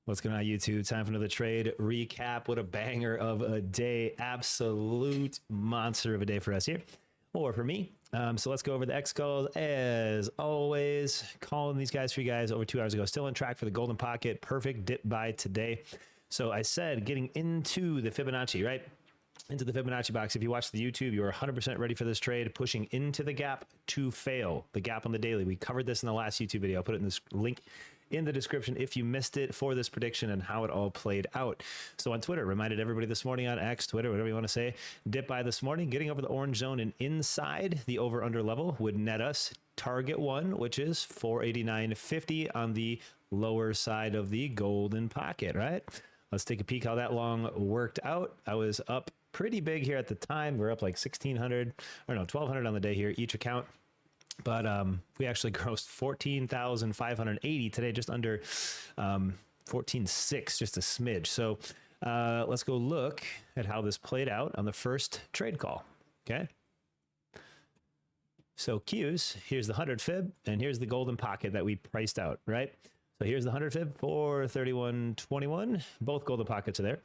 What's going on, YouTube? Time for another trade recap. What a banger of a day. Absolute monster of a day for us here, or for me. So let's go over the X calls as always. Calling these guys for you guys over 2 hours ago. Still on track for the golden pocket. Perfect dip buy today. So I said getting into the Fibonacci, right? Into the Fibonacci box. If you watch the YouTube, you are 100% ready for this trade, pushing into the gap to fail. The gap on the daily. We covered this in the last YouTube video. I'll put it in this link in the description if you missed it for this prediction and how it all played out. So on Twitter, reminded everybody this morning on X, Twitter, whatever you want to say, dip buy this morning, getting over the orange zone and inside the over under level would net us target one, which is 489.50 on the lower side of the golden pocket, right? Let's take a peek how that long worked out. I was up pretty big here at the time. We're up like 1,600 or no, 1,200 on the day here, each account. But we actually grossed 14,580 today, just under 14.6, just a smidge. So let's go look at how this played out on the first trade call. Okay. So Qs, here's the 100 fib, and here's the golden pocket that we priced out, right? So here's the 100 fib for 31.21. Both golden pockets are there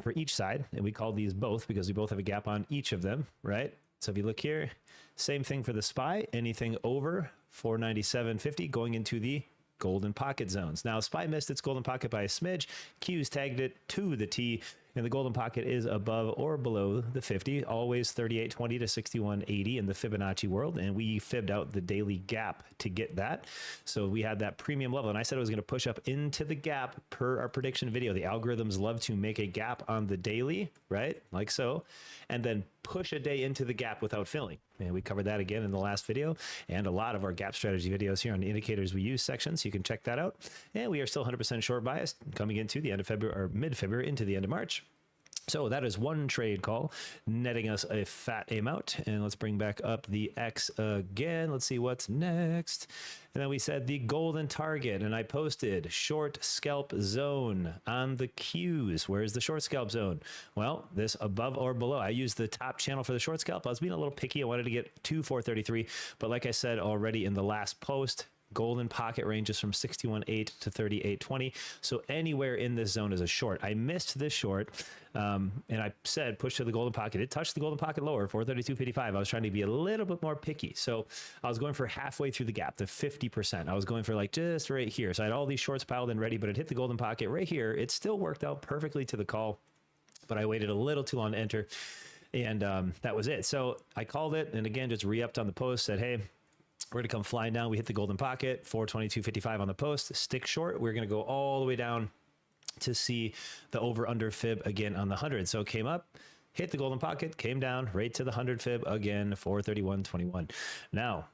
for each side, and we call these both because we both have a gap on each of them, right? So if you look here, same thing for the SPY, anything over 497.50 going into the golden pocket zones. Now SPY missed its golden pocket by a smidge. Q's tagged it to the T, and the golden pocket is above or below the 50, always 38.20 to 61.80 in the Fibonacci world, and we fibbed out the daily gap to get that. So we had that premium level, and I said it was going to push up into the gap per our prediction video. The algorithms love to make a gap on the daily, right? Like so, and then push a day into the gap without filling. And we covered that again in the last video, and a lot of our gap strategy videos here on the indicators we use section, so you can check that out. And we are still 100% short biased coming into the end of February or mid-February into the end of March. So that is one trade call, netting us a fat amount. And let's bring back up the X again. Let's see what's next. And then we said the golden target, and I posted short scalp zone on the Qs. Where's the short scalp zone? Well, this above or below. I used the top channel for the short scalp. I was being a little picky. I wanted to get to 433, but like I said already in the last post, golden pocket ranges from 61.8 to 38.20. So anywhere in this zone is a short. I missed this short, and I said push to the golden pocket. It touched the golden pocket lower, 432.55. I was trying to be a little bit more picky. So I was going for halfway through the gap, the 50%. I was going for like just right here. So I had all these shorts piled in ready, but it hit the golden pocket right here. It still worked out perfectly to the call, but I waited a little too long to enter, and that was it. So I called it, and again, just re-upped on the post, said, hey, we're going to come flying down. We hit the golden pocket, 422.55 on the post, stick short. We're going to go all the way down to see the over under fib again on the 100. So it came up, hit the golden pocket, came down right to the 100 fib again, 431.21. Now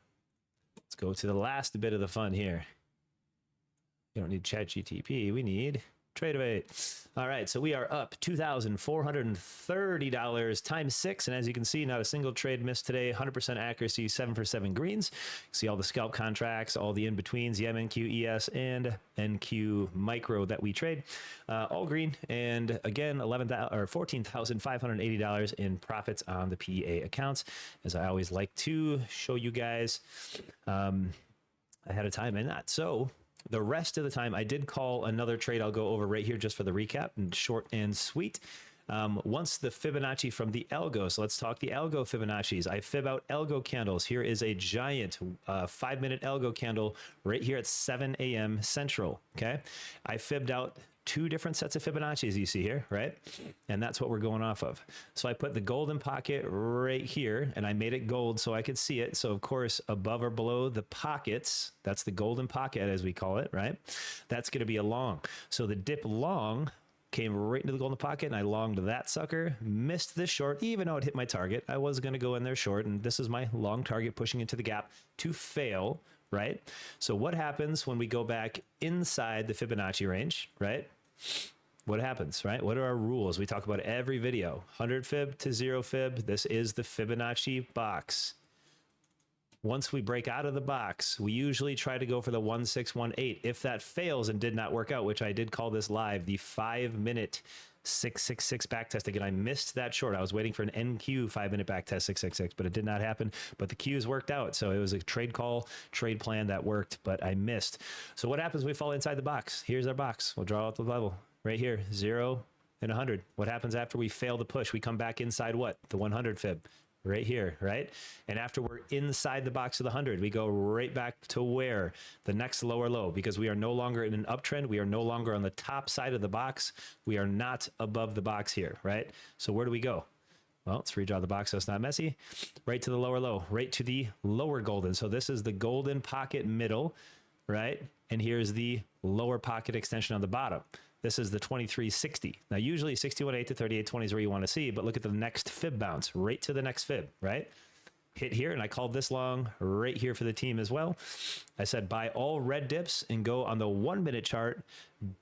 let's go to the last bit of the fun here. You don't need ChatGTP. We need Trade-A-Bait. All right, so we are up $2,430 times 6. And as you can see, not a single trade missed today. 100% accuracy, 7 for 7 greens. See all the scalp contracts, all the in-betweens, the MNQ, ES, and NQ micro that we trade. All green. And again, $14,580 in profits on the PEA accounts. As I always like to show you guys ahead of time and that. So the rest of the time, I did call another trade I'll go over right here just for the recap, and short and sweet. Once the Fibonacci from the algo, so let's talk the algo Fibonacci's. I fib out algo candles. Here is a giant 5-minute algo candle right here at 7 a.m. Central, okay? I fibbed out 2 different sets of Fibonacci's you see here, right? And that's what we're going off of. So I put the golden pocket right here, and I made it gold so I could see it. So of course, above or below the pockets, that's the golden pocket as we call it, right? That's going to be a long. So the dip long came right into the golden pocket, and I longed that sucker, missed this short, even though it hit my target. I was going to go in there short, and this is my long target pushing into the gap to fail, right? So what happens when we go back inside the Fibonacci range, right? What happens, right? What are our rules? We talk about every video. 100 fib to 0 fib. This is the Fibonacci box. Once we break out of the box, we usually try to go for the 1618. If that fails and did not work out, which I did call this live, the 5-minute 666 back test. Again, I missed that short. I was waiting for an NQ 5-minute back test 666, but it did not happen. But the Qs worked out. So it was a trade call, trade plan that worked, but I missed. So what happens when we fall inside the box? Here's our box. We'll draw out the level right here, 0 and 100. What happens after we fail the push? We come back inside what? The 100 fib. Right here, right? And after we're inside the box of the 100, we go right back to where? The next lower low, because we are no longer in an uptrend. We are no longer on the top side of the box. We are not above the box here, right? So where do we go? Well, let's redraw the box so it's not messy. Right to the lower low, right to the lower golden. So this is the golden pocket middle, right? And here's the lower pocket extension on the bottom. This is the 2360. Now, usually 61.8 to 38.20 is where you want to see, but look at the next fib bounce, right to the next fib, right? Hit here, and I called this long right here for the team as well. I said buy all red dips and go on the 1-minute chart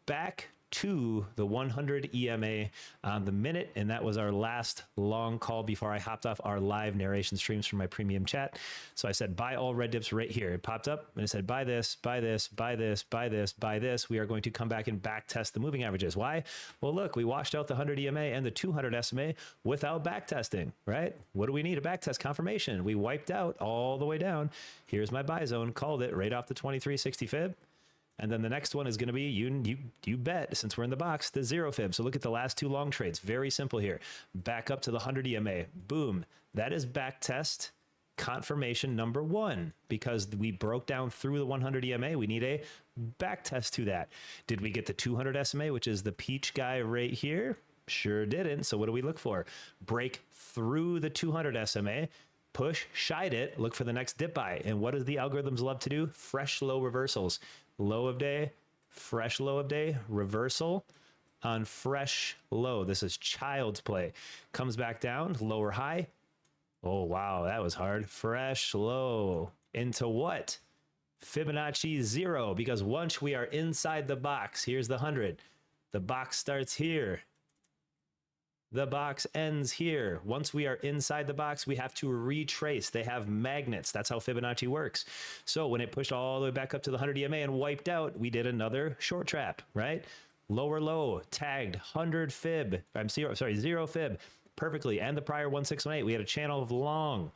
back to the 100 EMA on the minute, and that was our last long call before I hopped off our live narration streams from my premium chat. So I said buy all red dips right here. It popped up and it said buy this, buy this, buy this, buy this, buy this. We are going to come back and back test the moving averages. Why? Well, look, we washed out the 100 EMA and the 200 SMA without back testing, right? What do we need? A back test confirmation. We wiped out all the way down. Here's my buy zone, called it right off the 2360 fib. And then the next one is going to be, you bet, since we're in the box, the 0 fib. So look at the last 2 long trades. Very simple here. Back up to the 100 EMA. Boom. That is back test confirmation number 1, because we broke down through the 100 EMA. We need a back test to that. Did we get the 200 SMA, which is the peach guy right here? Sure didn't. So what do we look for? Break through the 200 SMA. Push, shide it, look for the next dip buy. And what does the algorithms love to do? Fresh low reversals. Low of day, fresh low of day, reversal on fresh low. This is child's play. Comes back down, lower high. Oh, wow, that was hard. Fresh low into what? Fibonacci 0, because once we are inside the box, here's the 100. The box starts here. The box ends here. Once we are inside the box, we have to retrace. They have magnets. That's how Fibonacci works. So when it pushed all the way back up to the 100 EMA and wiped out, we did another short trap, right? Lower low, tagged 100 fib. I'm sorry, 0 fib perfectly. And the prior 1618, we had a channel of long.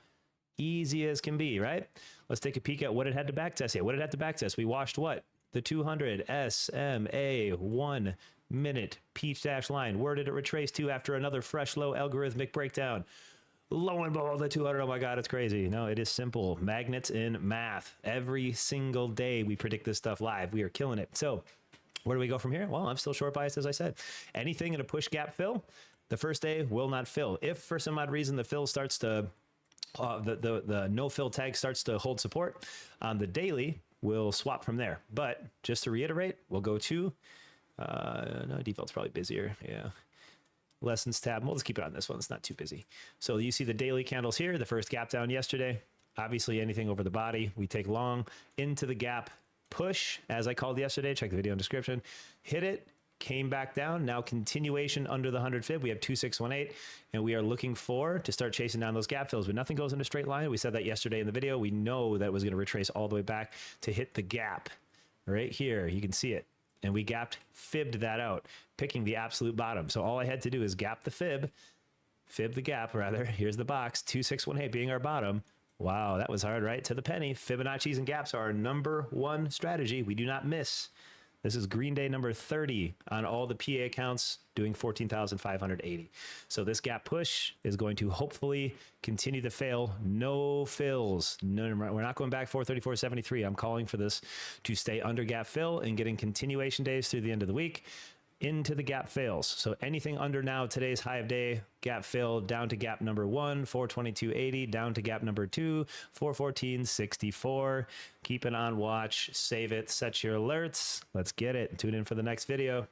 Easy as can be, right? Let's take a peek at what it had to backtest here. What did it have to backtest? We washed what? The 200 SMA 1 minute peach dash line. Where did it retrace to after another fresh low algorithmic breakdown? Lo and behold, the 200. Oh my God, it's crazy. No, it is simple. Magnets in math. Every single day we predict this stuff live. We are killing it. So where do we go from here? Well, I'm still short biased, as I said. Anything in a push gap fill, the first day will not fill. If for some odd reason the fill starts to, the no fill tag starts to hold support on the daily, we'll swap from there. But just to reiterate, we'll go to no, default's probably busier. Yeah. Lessons tab. We'll just keep it on this one. It's not too busy. So you see the daily candles here. The first gap down yesterday. Obviously, anything over the body, we take long into the gap push, as I called yesterday. Check the video in description. Hit it. Came back down. Now continuation under the 100 fib. We have 2618, and we are looking for to start chasing down those gap fills, but nothing goes in a straight line. We said that yesterday in the video. We know that was going to retrace all the way back to hit the gap right here. You can see it. And we fibbed that out, picking the absolute bottom. So all I had to do is gap the fib the gap rather. Here's the box, 2618 being our bottom. Wow, that was hard, right? To the penny. Fibonacci's and gaps are our number 1 strategy. We do not miss. This is green day number 30 on all the PA accounts, doing 14,580. So this gap push is going to hopefully continue to fail. No fills. No, we're not going back 434.73. I'm calling for this to stay under gap fill and getting continuation days through the end of the week into the gap fails. So anything under now, today's high of day, gap fill down to gap number 1, 422.80, down to gap number 2, 414.64. Keep it on watch, save it, set your alerts. Let's get it. Tune in for the next video.